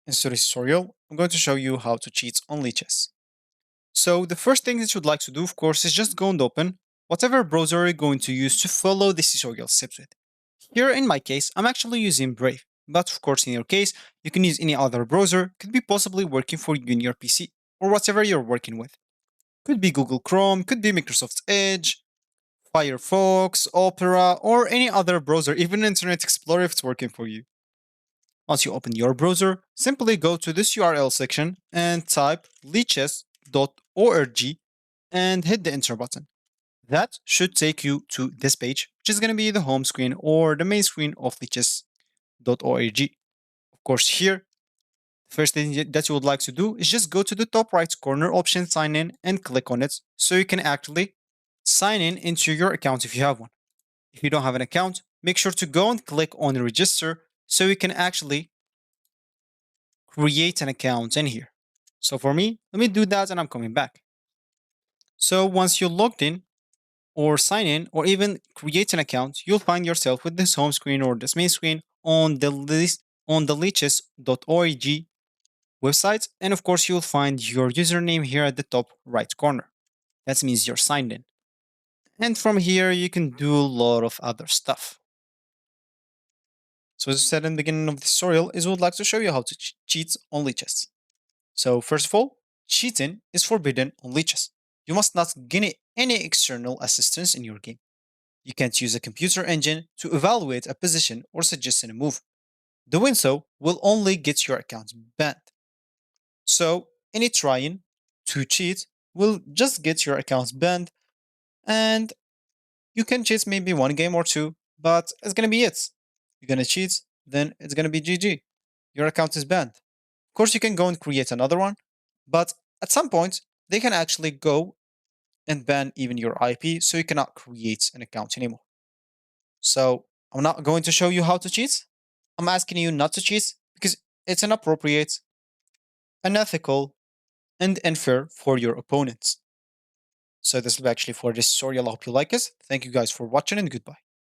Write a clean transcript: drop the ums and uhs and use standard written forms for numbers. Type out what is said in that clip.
In today's tutorial, I'm going to show you how to cheat on Lichess. So the first thing that you'd like to do, of course, is just go and open whatever browser you're going to use to follow this tutorial steps with. Here in my case, I'm actually using Brave, but of course in your case, you can use any other browser, could be possibly working for you in your PC, or whatever you're working with. Could be Google Chrome, could be Microsoft Edge, Firefox, Opera, or any other browser, even Internet Explorer if it's working for you. Once you open your browser, simply go to this URL section and type lichess.org and hit the enter button. That should take you to this page, which is going to be the home screen or the main screen of lichess.org. Of course, here, the first thing that you would like to do is just go to the top right corner option sign in and click on it so you can actually sign in into your account if you have one. If you don't have an account, make sure to go and click on register so you can actually create an account in here. So for me, let me do that and I'm coming back. So once you're logged in or sign in or even create an account, you'll find yourself with this home screen or this main screen on the list on the lichess.org website. And of course, you'll find your username here at the top right corner. That means you're signed in. And from here, you can do a lot of other stuff. So as I said in the beginning of the tutorial, is we would like to show you how to cheat on Lichess. So first of all, cheating is forbidden on Lichess. You must not gain any external assistance in your game. You can't use a computer engine to evaluate a position or suggest a move. Doing so will only get your account banned. So any trying to cheat will just get your account banned, and you can cheat maybe one game or two, but it's gonna be it. You're gonna cheat, then it's gonna be GG. Your account is banned. Of course, you can go and create another one, but at some point, they can actually go and ban even your IP, so you cannot create an account anymore. So I'm not going to show you how to cheat. I'm asking you not to cheat because it's inappropriate, unethical, and unfair for your opponents. So this will be actually for this tutorial. I hope you like it. Thank you guys for watching and goodbye.